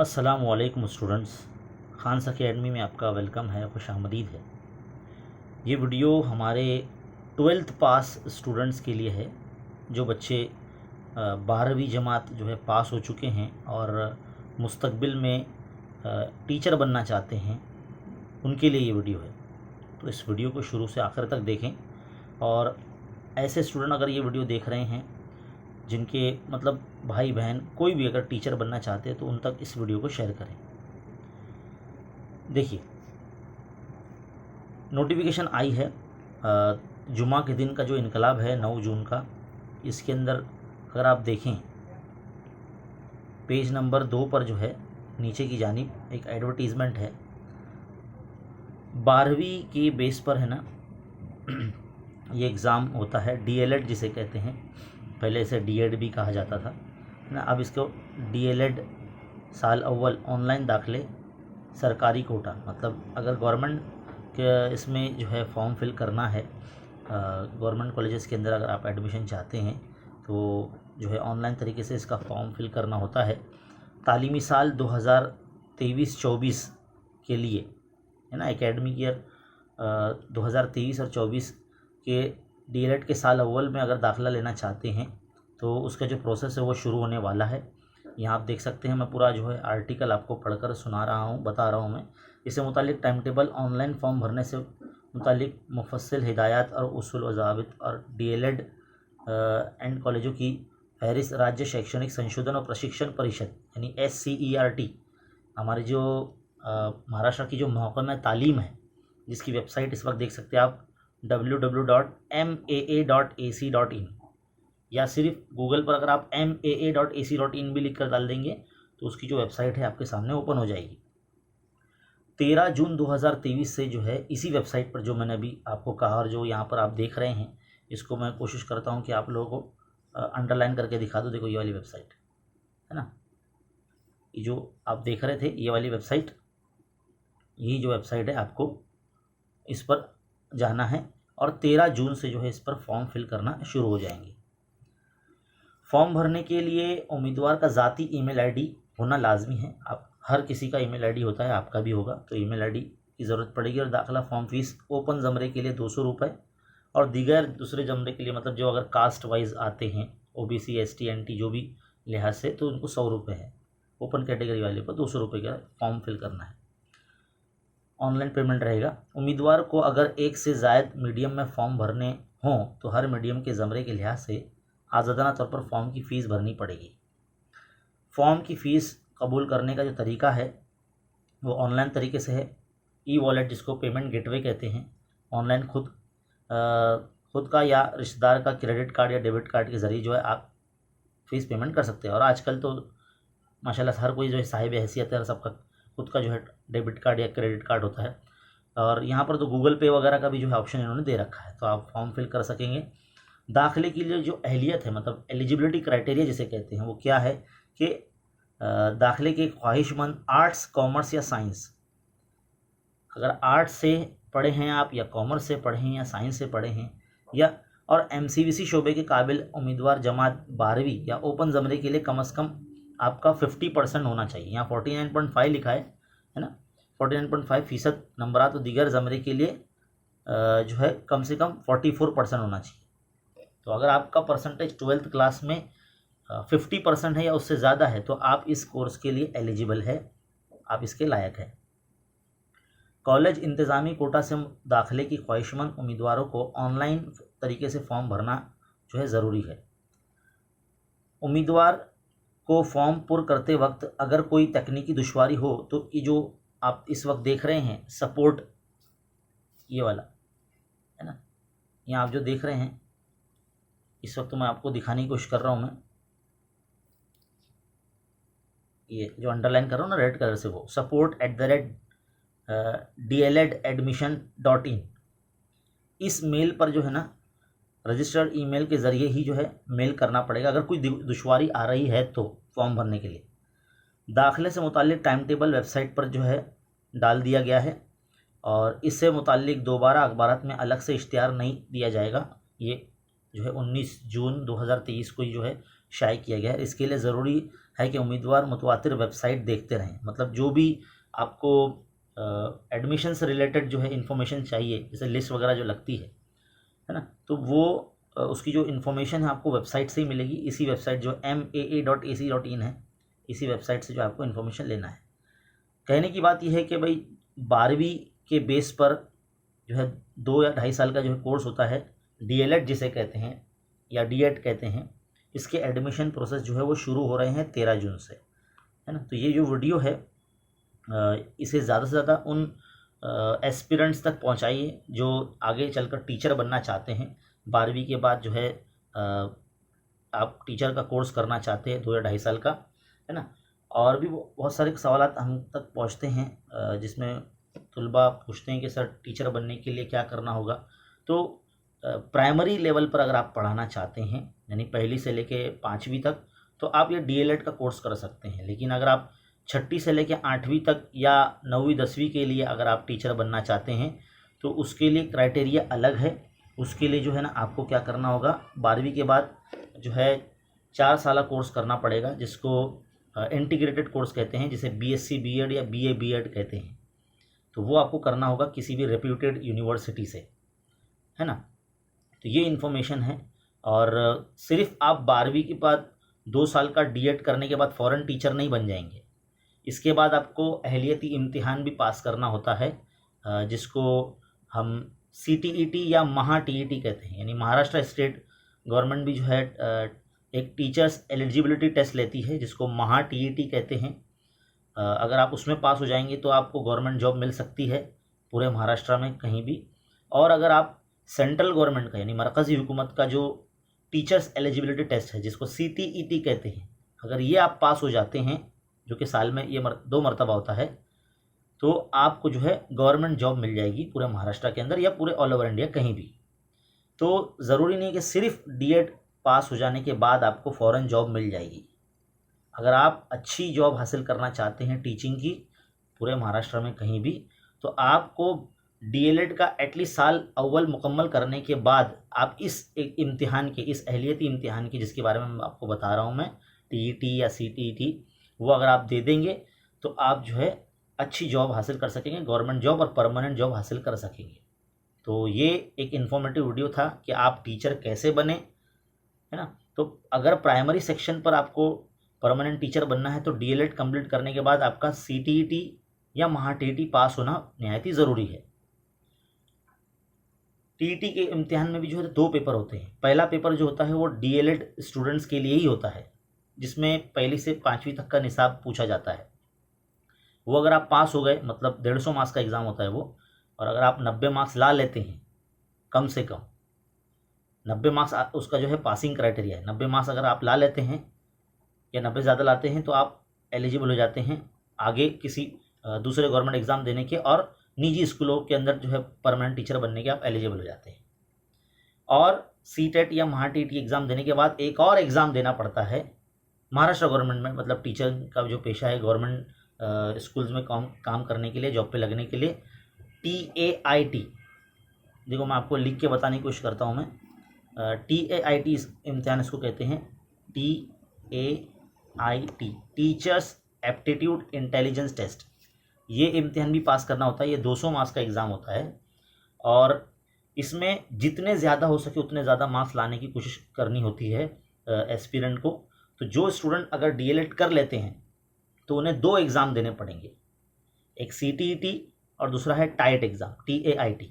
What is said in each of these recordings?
अस्सलामुअलैकुम students, Khans academy में आपका वेलकम है, खुशामदीद है। ये वीडियो हमारे 12th पास स्टूडेंट्स के लिए है, जो बच्चे 12वीं जमात जो है पास हो चुके हैं और मुस्तकबिल में टीचर बनना चाहते हैं, उनके लिए ये वीडियो है। तो इस वीडियो को शुरू से आखिर तक देखें और ऐसे स्टूडेंट अगर ये वीडियो देख रहे हैं जिनके मतलब भाई बहन कोई भी अगर टीचर बनना चाहते हैं तो उन तक इस वीडियो को शेयर करें। देखिए, नोटिफिकेशन आई है जुमा के दिन का जो इनकलाब है 9 जून का। इसके अंदर अगर आप देखें पेज नंबर 2 पर जो है नीचे की जानिब एक एडवर्टीज़मेंट है 12वीं के बेस पर, है ना। ये एग्ज़ाम होता है डीएलएड जिसे कहते हैं, पहले इसे डीएड भी कहा जाता था, है ना। अब इसको डीएलएड साल अव्वल ऑनलाइन दाखिले सरकारी कोटा, मतलब अगर गवर्नमेंट के इसमें जो है फॉर्म फिल करना है, गवर्नमेंट कॉलेजेस के अंदर अगर आप एडमिशन चाहते हैं तो जो है ऑनलाइन तरीके से इसका फॉर्म फिल करना होता है। तालीमी साल 2023-24 के लिए, है ना, एकेडमिक ईयर 2023 और 24 के डीएलएड के साल अव्वल में अगर दाखिला लेना चाहते हैं तो उसका जो प्रोसेस है वो शुरू होने वाला है। यहाँ आप देख सकते हैं, मैं पूरा जो है आर्टिकल आपको पढ़कर सुना रहा हूँ, बता रहा हूँ मैं। इससे मुतालिक टाइम टेबल, ऑनलाइन फॉर्म भरने से मुतालिक मुफस्सिल हिदायत और उसूल व ज़ाबित और डीएलएड एंड कॉलेजों की फहरिस्त राज्य शैक्षणिक संशोधन और प्रशिक्षण परिषद यानी SCERT, हमारी जो महाराष्ट्र की जो महकमा तालीम है, जिसकी वेबसाइट इस वक्त देख सकते हैं आप www.maa.ac.in, या सिर्फ गूगल पर अगर आप maa.ac.in भी लिख कर डाल देंगे तो उसकी जो वेबसाइट है आपके सामने ओपन हो जाएगी। 13 जून 2023 से जो है इसी वेबसाइट पर जो मैंने अभी आपको कहा और जो यहाँ पर आप देख रहे हैं, इसको मैं कोशिश करता हूँ कि आप लोगों को अंडरलाइन करके दिखा दूँ। देखो ये वाली वेबसाइट है ना, ये जो आप देख रहे थे ये वाली वेबसाइट, यही जो वेबसाइट है, आपको इस पर जाना है और 13 जून से जो है इस पर फॉर्म फिल करना शुरू हो जाएंगे। फॉर्म भरने के लिए उम्मीदवार का ज़ाती ईमेल आईडी होना लाजमी है। आप हर किसी का ईमेल आईडी होता है, आपका भी होगा, तो ईमेल आईडी की ज़रूरत पड़ेगी। और दाखिला फॉर्म फीस ओपन ज़मरे के लिए 200 रुपये और दीगर दूसरे ज़मरे के लिए, मतलब जो अगर कास्ट वाइज आते हैं OBC ST NT जो भी लिहाज से, तो उनको 100 रुपये है। ओपन कैटेगरी वाले को 200 रुपये का फॉर्म फिल करना है, ऑनलाइन पेमेंट रहेगा। उम्मीदवार को अगर एक से ज़ायद मीडियम में फॉर्म भरने हों तो हर मीडियम के ज़मरे के लिहाज से आज़ादाना तौर पर फॉर्म की फ़ीस भरनी पड़ेगी। फॉर्म की फ़ीस कबूल करने का जो तरीका है वो ऑनलाइन तरीके से है। ई-वॉलेट, जिसको पेमेंट गेटवे कहते हैं, ऑनलाइन खुद का या रिश्तेदार का क्रेडिट कार्ड या डेबिट कार्ड के ज़रिए जो है आप फ़ीस पेमेंट कर सकते हैं। और आजकल तो माशाल्लाह हर कोई जो है साहिब हैसियत है और सबका खुद का जो है डेबिट कार्ड या क्रेडिट कार्ड होता है। और यहाँ पर तो गूगल पे वगैरह का भी जो है ऑप्शन इन्होंने दे रखा है, तो आप फॉर्म फिल कर सकेंगे। दाखिले के लिए जो अहलियत है, मतलब एलिजिबिलिटी क्राइटेरिया जिसे कहते हैं, वो क्या है कि दाखिले के ख्वाहिशमंद आर्ट्स, कॉमर्स या साइंस, अगर आर्ट्स से पढ़े हैं आप या कॉमर्स से पढ़े हैं या साइंस से पढ़े हैं, या और MCVC शोबे के काबिल उम्मीदवार जमात 12वीं या ओपन ज़मरे के लिए कम से कम आपका 50% होना चाहिए। यहाँ 49.5 लिखा है ना, 49.5% नंबरात। तो दीगर ज़मरे के लिए जो है कम से कम 44% होना चाहिए। तो अगर आपका परसेंटेज 12th क्लास में 50% है या उससे ज़्यादा है तो आप इस कोर्स के लिए एलिजिबल है, आप इसके लायक हैं। कॉलेज इंतज़ामी कोटा से दाखिले की ख्वाहिशमंद उम्मीदवारों को ऑनलाइन तरीके से फॉर्म भरना जो है ज़रूरी है। उम्मीदवार को फॉर्म पुर करते वक्त अगर कोई तकनीकी दुश्वारी हो तो ये जो आप इस वक्त देख रहे हैं सपोर्ट, ये वाला है ना, यहाँ आप जो देख रहे हैं इस वक्त, तो मैं आपको दिखाने की कोशिश कर रहा हूँ। मैं ये जो अंडरलाइन कर रहा हूँ ना रेड कलर से, वो support@DLEDadmission.in, इस मेल पर जो है ना रजिस्टर्ड ईमेल के ज़रिए ही जो है मेल करना पड़ेगा अगर कोई दुश्वारी आ रही है तो फॉर्म भरने के लिए। दाखिले से मुताल्लिक टाइम टेबल वेबसाइट पर जो है डाल दिया गया है और इससे मुताल्लिक दोबारा अखबारात में अलग से इश्तिहार नहीं दिया जाएगा। ये जो है 19 जून 2023 को जो है शाये किया गया है। इसके लिए ज़रूरी है कि उम्मीदवार मुतवातिर वेबसाइट देखते रहें। मतलब जो भी आपको एडमिशन से रिलेटेड जो है इन्फॉर्मेशन चाहिए, जैसे लिस्ट वगैरह जो लगती है ना, तो वो उसकी जो इन्फॉर्मेशन है आपको वेबसाइट से ही मिलेगी। इसी वेबसाइट जो maa.ac.in है, इसी वेबसाइट से जो आपको इन्फॉर्मेशन लेना है। कहने की बात यह है कि भाई 12वीं के बेस पर जो है 2 या 2.5 साल का जो है कोर्स होता है, DLED जिसे कहते हैं या DED कहते हैं, इसके एडमिशन प्रोसेस जो है वो शुरू हो रहे हैं 13 जून से, है ना। तो ये जो वीडियो है इसे ज़्यादा से ज़्यादा उन एस्पिरेंट्स तक पहुंचाइए जो आगे चलकर टीचर बनना चाहते हैं। 12वीं के बाद जो है आप टीचर का कोर्स करना चाहते हैं 2 या 2.5 साल का, है ना। और भी बहुत सारे सवाल हम तक पहुंचते हैं जिसमें तलबा पूछते हैं कि सर टीचर बनने के लिए क्या करना होगा। तो प्राइमरी लेवल पर अगर आप पढ़ाना चाहते हैं, यानी 1ली से लेके 5वीं तक, तो आप ये DLED का कोर्स कर सकते हैं। लेकिन अगर आप 6ठी से लेके 8वीं तक या 9वीं 10वीं के लिए अगर आप टीचर बनना चाहते हैं तो उसके लिए क्राइटेरिया अलग है। उसके लिए जो है ना आपको क्या करना होगा, 12वीं के बाद जो है 4 साल कोर्स करना पड़ेगा, जिसको इंटीग्रेटेड कोर्स कहते हैं, जिसे BSc B.Ed या BA B.Ed कहते हैं। तो वो आपको करना होगा किसी भी रेप्यूटेड यूनिवर्सिटी से, है ना। तो ये इन्फॉर्मेशन है। और सिर्फ आप 12वीं के बाद 2 साल का DED करने के बाद फ़ौरन टीचर नहीं बन जाएंगे। इसके बाद आपको अहलियती इम्तिहान भी पास करना होता है, जिसको हम CTET या MHA-TET कहते हैं। यानी महाराष्ट्र स्टेट गवर्नमेंट भी जो है एक टीचर्स एलिजिबिलिटी टेस्ट लेती है, जिसको MHA-TET कहते हैं। अगर आप उसमें पास हो जाएंगे तो आपको गवर्नमेंट जॉब मिल सकती है पूरे महाराष्ट्र में कहीं भी। और अगर आप सेंट्रल गवर्नमेंट का यानी मरकज़ी हुकूमत का जो टीचर्स एलिजिबिलिटी टेस्ट है, जिसको CTET कहते हैं, अगर ये आप पास हो जाते हैं, जो कि साल में ये 2 मरतबा होता है, तो आपको जो है गवर्नमेंट जॉब मिल जाएगी पूरे महाराष्ट्र के अंदर या पूरे ऑल ओवर इंडिया कहीं भी। तो ज़रूरी नहीं कि सिर्फ DED पास हो जाने के बाद आपको फ़ौरन जॉब मिल जाएगी। अगर आप अच्छी जॉब हासिल करना चाहते हैं टीचिंग की पूरे महाराष्ट्र में कहीं भी, तो आपको DLED का एटलीस्ट साल अव्वल मुकम्मल करने के बाद आप इस एक इम्तिहान के, इस अहलियती इम्तिहान की जिसके बारे में आपको बता रहा हूँ मैं, TET या CTET, वो अगर आप दे देंगे तो आप जो है अच्छी जॉब हासिल कर सकेंगे, गवर्नमेंट जॉब और परमानेंट जॉब हासिल कर सकेंगे। तो ये एक इन्फॉर्मेटिव वीडियो था कि आप टीचर कैसे बने, है ना। तो अगर प्राइमरी सेक्शन पर आपको परमानेंट टीचर बनना है तो DLED कंप्लीट करने के बाद आपका CTET या MHA-TET पास होना निहायत ही ज़रूरी है। TET के इम्तिहान में भी जो है 2 पेपर होते हैं। पहला पेपर जो होता है वो DLED स्टूडेंट्स के लिए ही होता है, जिसमें 1ली से 5वीं तक का निसाब पूछा जाता है। वो अगर आप पास हो गए, मतलब 150 मार्क्स का एग्ज़ाम होता है वो, और अगर आप 90 मार्क्स ला लेते हैं, कम से कम 90 मार्क्स उसका जो है पासिंग क्राइटेरिया है। 90 मार्क्स अगर आप ला लेते हैं या 90 ज़्यादा लाते हैं तो आप एलिजिबल हो जाते हैं आगे किसी दूसरे गवर्नमेंट एग्ज़ाम देने के, और निजी स्कूलों के अंदर जो है परमानेंट टीचर बनने के आप एलिजिबल हो जाते हैं। और CTET या MHA-TET एग्ज़ाम देने के बाद एक और एग्ज़ाम देना पड़ता है महाराष्ट्र गवर्नमेंट में, मतलब टीचर का जो पेशा है गवर्नमेंट स्कूल्स में काम करने के लिए, जॉब पे लगने के लिए, TAIT। देखो मैं आपको लिख के बताने की कोशिश करता हूँ मैं। TAIT इम्तिहान इसको कहते हैं, TAIT, teachers aptitude intelligence test. ये इम्तिहान भी पास करना होता है। ये 200 मार्क्स का एग्ज़ाम होता है और इसमें जितने ज़्यादा हो सके उतने ज़्यादा मार्क्स लाने की कोशिश करनी होती है एस्पिरेंट को। तो जो स्टूडेंट अगर DLED कर लेते हैं तो उन्हें 2 एग्ज़ाम देने पड़ेंगे, एक CTET और दूसरा है टाइट एग्ज़ाम, TAIT।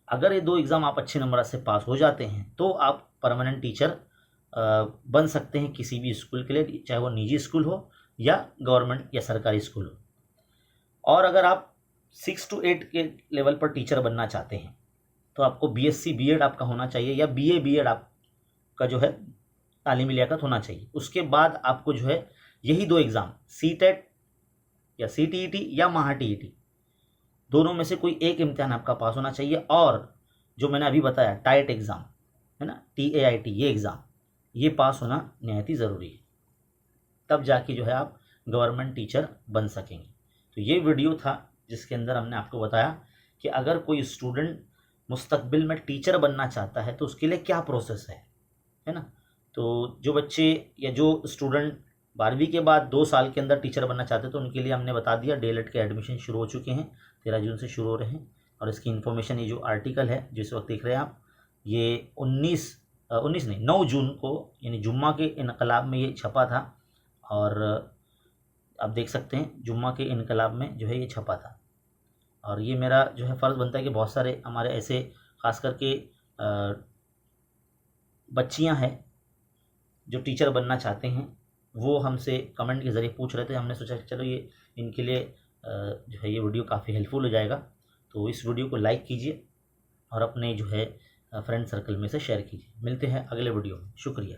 अगर ये 2 एग्ज़ाम आप अच्छे नंबर से पास हो जाते हैं तो आप परमानेंट टीचर बन सकते हैं किसी भी स्कूल के लिए, चाहे वो निजी स्कूल हो या गवर्नमेंट या सरकारी स्कूल हो। और अगर आप 6 to 8 के लेवल पर टीचर बनना चाहते हैं तो आपको BSc B.Ed आपका होना चाहिए या BA B.Ed आपका जो है तालीमी लियाकत होना चाहिए। उसके बाद आपको जो है यही 2 एग्ज़ाम, CTET या CTET या MHA-TET, दोनों में से कोई एक इम्तिहान आपका पास होना चाहिए। और जो मैंने अभी बताया टाइट एग्ज़ाम है ना, TAIT, ये एग्ज़ाम ये पास होना निहायत ही ज़रूरी है, तब जाके जो है आप गवर्नमेंट टीचर बन सकेंगे। तो ये वीडियो था जिसके अंदर हमने आपको बताया कि अगर कोई स्टूडेंट मुस्तकबिल में टीचर बनना चाहता है तो उसके लिए क्या प्रोसेस है ना। तो जो बच्चे या जो स्टूडेंट 12वीं के बाद 2 साल के अंदर टीचर बनना चाहते हैं तो उनके लिए हमने बता दिया डीएलएड के एडमिशन शुरू हो चुके हैं, 13 जून से शुरू हो रहे हैं। और इसकी इन्फॉर्मेशन, ये जो आर्टिकल है जिस वक्त देख रहे हैं आप, ये 9 जून को यानी जुम्मा के इनकलाब में ये छपा था। और आप देख सकते हैं जुम्मा के इनकलाब में जो है ये छपा था। और ये मेरा जो है फ़र्ज़ बनता है कि बहुत सारे हमारे ऐसे ख़ास करके बच्चियां हैं जो टीचर बनना चाहते हैं, वो हमसे कमेंट के ज़रिए पूछ रहे थे। हमने सोचा कि चलो ये इनके लिए जो है ये वीडियो काफ़ी हेल्पफुल हो जाएगा। तो इस वीडियो को लाइक कीजिए और अपने जो है फ्रेंड सर्कल में से शेयर कीजिए। मिलते हैं अगले वीडियो में। शुक्रिया।